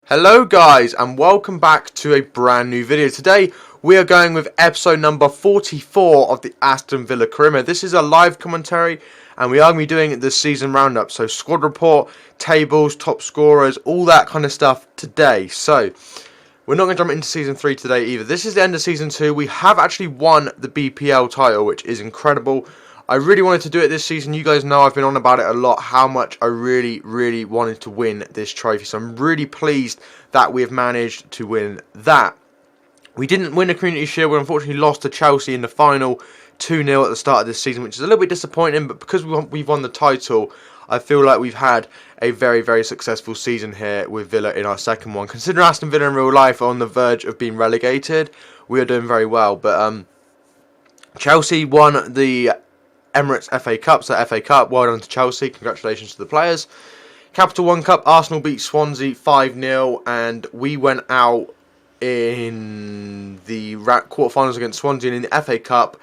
Hello guys and welcome back to a brand new video. Today we are going with episode number 44 of the Aston Villa Career. This is a live commentary and we are going to be doing the season roundup. So squad report, tables, top scorers, all that kind of stuff today. So we're not going to jump into season 3 today either. This is the end of season 2. We have actually won the BPL title, which is incredible. I really wanted to do it this season. You guys know I've been on about it a lot, how much I really wanted to win this trophy. So I'm really pleased that we have managed to win that. We didn't win the Community Shield. We unfortunately lost to Chelsea in the final 2-0 at the start of this season, which is a little bit disappointing. But because we've won the title, I feel like we've had a very successful season here with Villa in our second one. Considering Aston Villa in real life are on the verge of being relegated, we are doing very well. But Chelsea won the Emirates FA Cup, so FA Cup, well done to Chelsea, congratulations to the players. Capital One Cup, Arsenal beat Swansea 5-0 and we went out in the quarterfinals against Swansea, and in the FA Cup,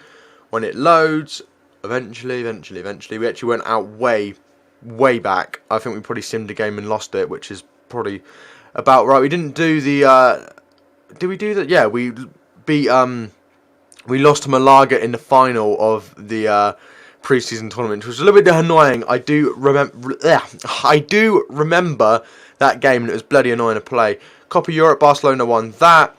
when it loads, eventually, we actually went out way back. I think we probably simmed the game and lost it, which is probably about right. We didn't do the, did we do that? Yeah, we beat, we lost to Malaga in the final of the pre-season tournament, which was a little bit annoying. I do remember that game, and it was bloody annoying to play. Copa Europe, Barcelona won that.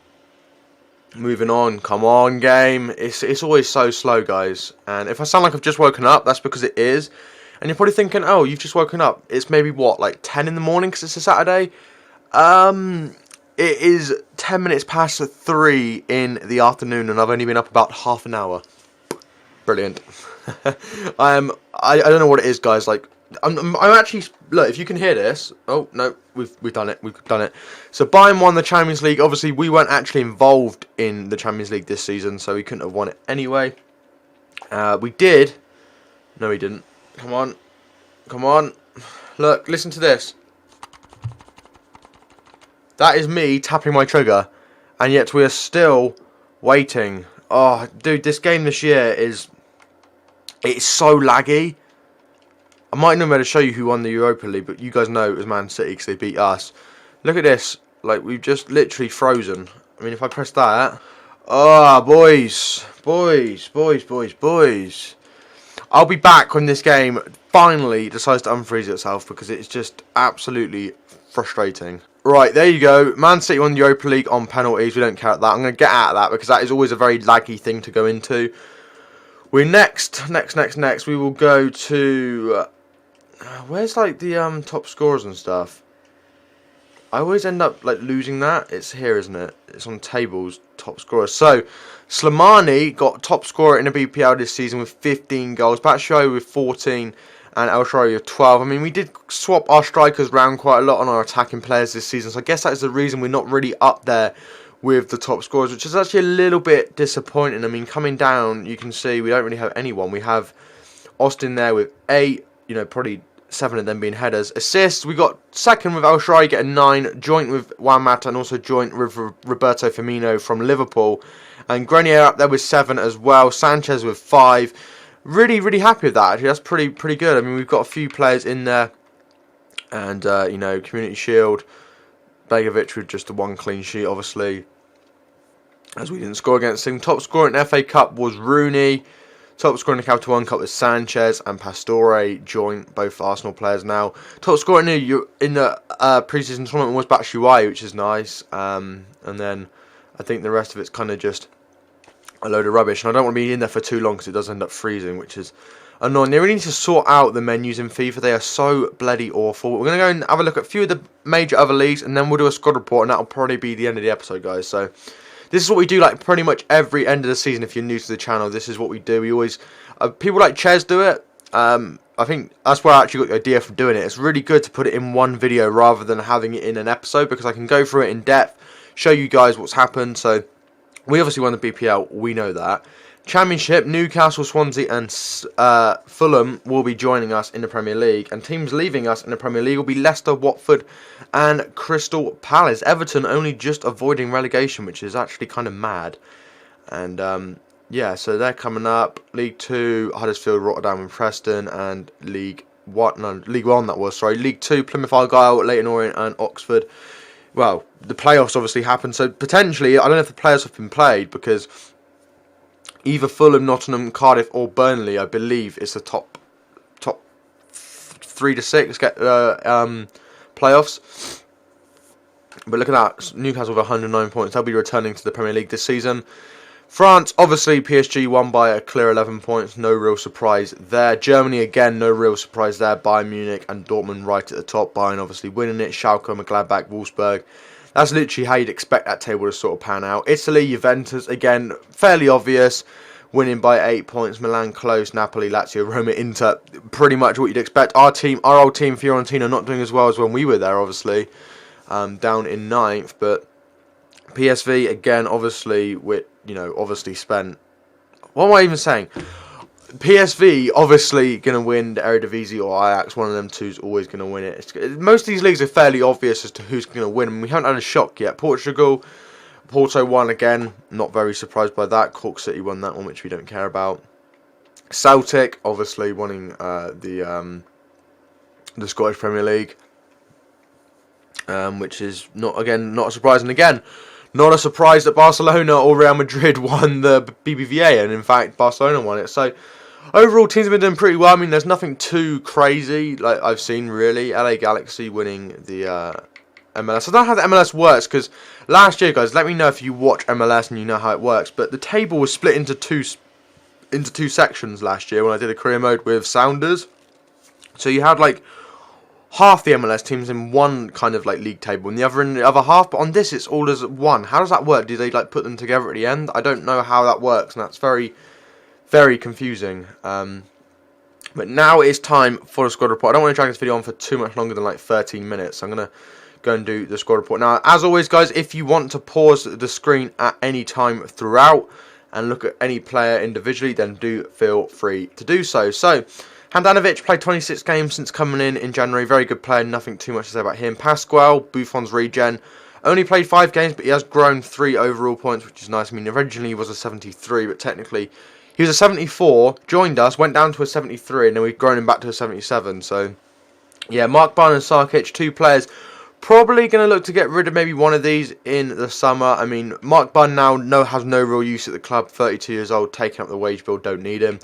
Moving on, come on game. It's always so slow, guys. And if I sound like I've just woken up, that's because it is. And you're probably thinking, oh, you've just woken up. It's maybe what, like 10 in the morning because it's a Saturday. It is 10 minutes past 3 in the afternoon, and I've only been up about half an hour. Brilliant. I don't know what it is, guys. Like, I'm actually, look, if you can hear this. Oh no, we've done it. We've done it. So Bayern won the Champions League. Obviously, we weren't actually involved in the Champions League this season, so we couldn't have won it anyway. We did. No, we didn't. Come on. Look, listen to this. That is me tapping my trigger, and yet we are still waiting. Oh, dude, this game this year it's so laggy. I might not be able to show you who won the Europa League, but you guys know it was Man City because they beat us. Look at this. Like, we've just literally frozen. I mean, if I press that. Oh, boys. I'll be back when this game finally decides to unfreeze itself, because it's just absolutely frustrating. Right, there you go. Man City won the Europa League on penalties. We don't care about that. I'm going to get out of that because that is always a very laggy thing to go into. We're next. We will go to... where's like the top scorers and stuff? I always end up like losing that. It's here, isn't it? It's on tables, top scorers. So, Slimani got top scorer in the BPL this season with 15 goals. Batshuayi with 14 and El Shaarawy with 12. I mean, we did swap our strikers around quite a lot on our attacking players this season. So I guess that is the reason we're not really up there with the top scorers, which is actually a little bit disappointing. I mean, coming down, you can see we don't really have anyone. We have Austin there with 8, probably 7 of them being headers. Assists, we got second with El Shaarawy getting 9, joint with Juan Mata, and also joint with Roberto Firmino from Liverpool. And Grenier up there with 7 as well. Sanchez with 5. Really happy with that, actually. That's pretty good. I mean, we've got a few players in there. And, Community Shield. Begovic with just the 1 clean sheet, obviously, as we didn't score against him. Top scorer in the FA Cup was Rooney. Top scorer in the Capital One Cup was Sanchez and Pastore, joint, both Arsenal players now. Top scorer in the pre-season tournament was Batshuayi, which is nice. And then I think the rest of it's kind of just a load of rubbish. And I don't want to be in there for too long because it does end up freezing, which is annoying. They really need to sort out the menus in FIFA. They are so bloody awful. We're going to go and have a look at a few of the major other leagues, and then we'll do a squad report, and that'll probably be the end of the episode, guys. So this is what we do like pretty much every end of the season. If you're new to the channel, this is what we do. We always people like Ches do it. I think that's where I actually got the idea from doing it. It's really good to put it in one video rather than having it in an episode, because I can go through it in depth, show you guys what's happened. So we obviously won the BPL, we know that. Championship, Newcastle, Swansea and Fulham will be joining us in the Premier League, and teams leaving us in the Premier League will be Leicester, Watford and Crystal Palace. Everton only just avoiding relegation, which is actually kind of mad. And yeah, so they're coming up. League 2, Huddersfield, Rotterdam and Preston, and League 1 that was, sorry. League 2, Plymouth Argyle, Leyton Orient and Oxford well, the playoffs obviously happened, so potentially, I don't know if the playoffs have been played, because either Fulham, Nottingham, Cardiff, or Burnley, I believe, is the top 3 to 6 get playoffs. But look at that, Newcastle with 109 points. They'll be returning to the Premier League this season. France, obviously, PSG won by a clear 11 points. No real surprise there. Germany, again, no real surprise there. Bayern Munich and Dortmund right at the top. Bayern obviously winning it. Schalke, Gladbach, Wolfsburg. That's literally how you'd expect that table to sort of pan out. Italy, Juventus, again, fairly obvious. Winning by 8 points. Milan close. Napoli, Lazio, Roma, Inter. Pretty much what you'd expect. Our old team, Fiorentina, not doing as well as when we were there, obviously. Down in 9th. But PSV, again, obviously, obviously spent... What am I even saying? PSV, obviously, going to win the Eredivisie or Ajax. One of them two is always going to win it. Most of these leagues are fairly obvious as to who's going to win. And we haven't had a shock yet. Porto won again. Not very surprised by that. Cork City won that one, which we don't care about. Celtic, obviously, winning the Scottish Premier League. Which is, not a surprise. And again, not a surprise that Barcelona or Real Madrid won the BBVA, and in fact, Barcelona won it. So, overall, teams have been doing pretty well. I mean, there's nothing too crazy, like I've seen, really. LA Galaxy winning the MLS. I don't know how the MLS works, because last year, guys, let me know if you watch MLS and you know how it works, but the table was split into two sections last year when I did a career mode with Sounders. So you had, like, half the MLS teams in one kind of like league table and the other in the other half, but on this it's all as one. How does that work? Do they like put them together at the end? I don't know how that works, and that's very, very confusing. But now it's time for the squad report. I don't want to drag this video on for too much longer than like 13 minutes. So I'm going to go and do the squad report. Now, as always, guys, if you want to pause the screen at any time throughout and look at any player individually, then do feel free to do so. So, Handanovic played 26 games since coming in January. Very good player, nothing too much to say about him. Pascual, Buffon's regen, only played 5 games, but he has grown 3 overall points, which is nice. I mean, originally he was a 73, but technically he was a 74, joined us, went down to a 73, and then we've grown him back to a 77. So, yeah, Mark Bunn and Sarkic, 2 players. Probably going to look to get rid of maybe one of these in the summer. I mean, Mark Bunn now has no real use at the club, 32 years old, taking up the wage bill, don't need him.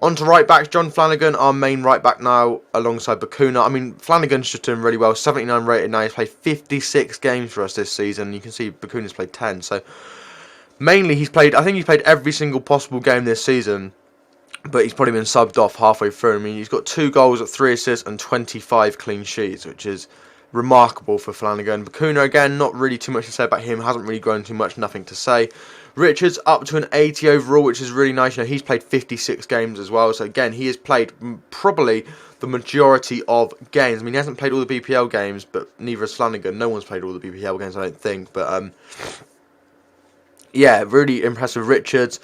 On to right backs, John Flanagan, our main right back now, alongside Bakuna. I mean, Flanagan's just doing really well, 79 rated now. He's played 56 games for us this season. You can see Bakuna's played 10. So, mainly I think he's played every single possible game this season, but he's probably been subbed off halfway through. I mean, he's got 2 goals, 3 assists, and 25 clean sheets, which is remarkable for Flanagan. Bakuna, again, not really too much to say about him. Hasn't really grown too much, nothing to say. Richards up to an 80 overall, which is really nice. You know, he's played 56 games as well. So again, he has played probably the majority of games. I mean, he hasn't played all the BPL games, but neither has Flanagan. No one's played all the BPL games, I don't think. But yeah, really impressive Richards.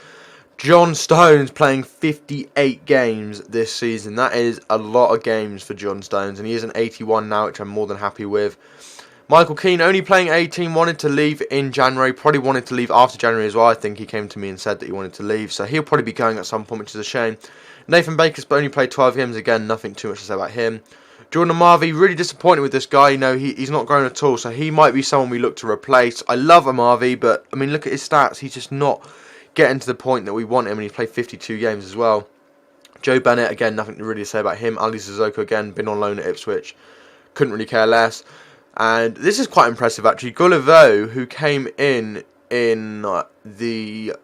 John Stones playing 58 games this season. That is a lot of games for John Stones, and he is an 81 now, which I'm more than happy with. Michael Keane only playing 18, wanted to leave in January, probably wanted to leave after January as well. I think he came to me and said that he wanted to leave, so he'll probably be going at some point, which is a shame. Nathan Baker's only played 12 games, again, nothing too much to say about him. Jordan Amavi, really disappointed with this guy. You know, he's not grown at all, so he might be someone we look to replace. I love Amavi, but, I mean, look at his stats. He's just not getting to the point that we want him, and he's played 52 games as well. Joe Bennett, again, nothing to really say about him. Ali Sissoko, again, been on loan at Ipswich. Couldn't really care less. And this is quite impressive, actually. Gouleveau, who came in the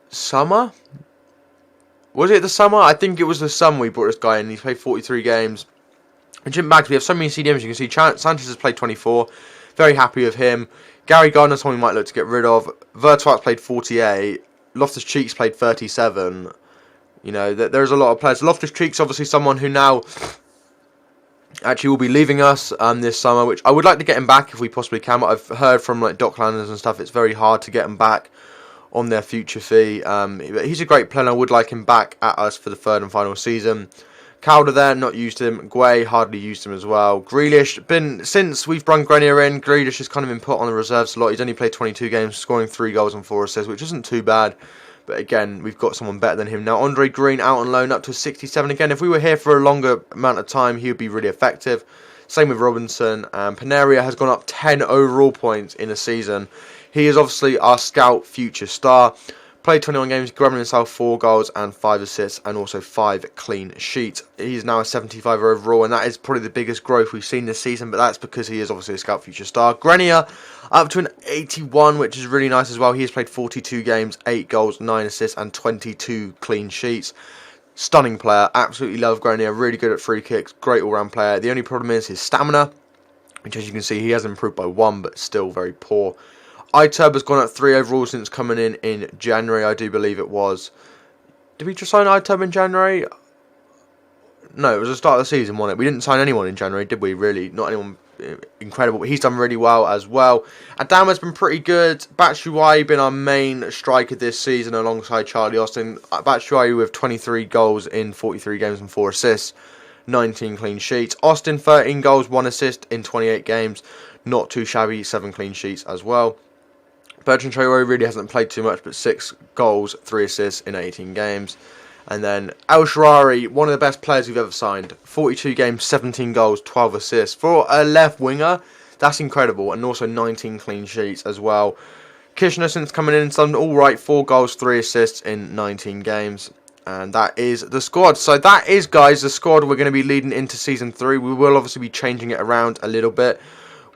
summer? Was it the summer? I think it was the summer we brought this guy in. He's played 43 games. And Jim Bags, we have so many CDMs. You can see Sanchez has played 24. Very happy with him. Gary Gardner, someone we might look to get rid of. Vertwaert's played 48. Loftus-Cheek's played 37. You know, there's a lot of players. Loftus-Cheek's obviously someone who now actually will be leaving us this summer, which I would like to get him back if we possibly can. But I've heard from like Docklanders and stuff, it's very hard to get him back on their future fee. But he's a great player, and I would like him back at us for the 3rd and final season. Calder there, not used him. Guay, hardly used him as well. Grealish, since we've brung Grenier in, Grealish has kind of been put on the reserves a lot. He's only played 22 games, scoring 3 goals and 4 assists, which isn't too bad. But again, we've got someone better than him now. Andre Green out on loan up to 67. Again, if we were here for a longer amount of time, he would be really effective. Same with Robinson. Panaria has gone up 10 overall points in a season. He is obviously our scout future star. Played 21 games, grabbing himself 4 goals and 5 assists and also 5 clean sheets. He's now a 75 overall, and that is probably the biggest growth we've seen this season, but that's because he is obviously a scout future star. Grenier up to an 81, which is really nice as well. He has played 42 games, 8 goals, 9 assists and 22 clean sheets. Stunning player, absolutely love Grenier, really good at free kicks, great all-round player. The only problem is his stamina, which as you can see he has improved by 1, but still very poor. iTurb has gone up 3 overall since coming in January, I do believe it was. Did we just sign iTurb in January? No, it was the start of the season, wasn't it? We didn't sign anyone in January, did we, really? Not anyone incredible, but he's done really well as well. Adama's been pretty good. Batshuayi been our main striker this season alongside Charlie Austin. Batshuayi with 23 goals in 43 games and 4 assists. 19 clean sheets. Austin 13 goals, 1 assist in 28 games. Not too shabby, 7 clean sheets as well. Bertrand Traore really hasn't played too much, but 6 goals, 3 assists in 18 games. And then El Shaarawy, one of the best players we've ever signed. 42 games, 17 goals, 12 assists. For a left winger, that's incredible. And also 19 clean sheets as well. Kishner, since coming in, has done alright. 4 goals, 3 assists in 19 games. And that is the squad. So that is, guys, the squad we're going to be leading into Season 3. We will obviously be changing it around a little bit.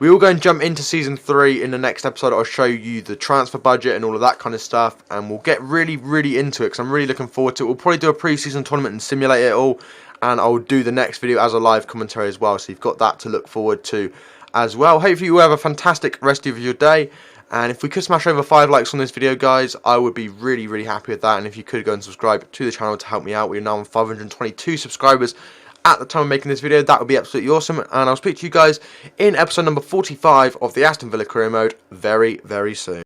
We will go and jump into Season 3 in the next episode. I'll show you the transfer budget and all of that kind of stuff. And we'll get really, really into it because I'm really looking forward to it. We'll probably do a pre-season tournament and simulate it all. And I'll do the next video as a live commentary as well. So you've got that to look forward to as well. Hopefully you have a fantastic rest of your day. And if we could smash over 5 likes on this video, guys, I would be really, really happy with that. And if you could go and subscribe to the channel to help me out. We are now on 522 subscribers at the time of making this video. That would be absolutely awesome. And I'll speak to you guys in episode number 45 of the Aston Villa Career Mode very, very soon.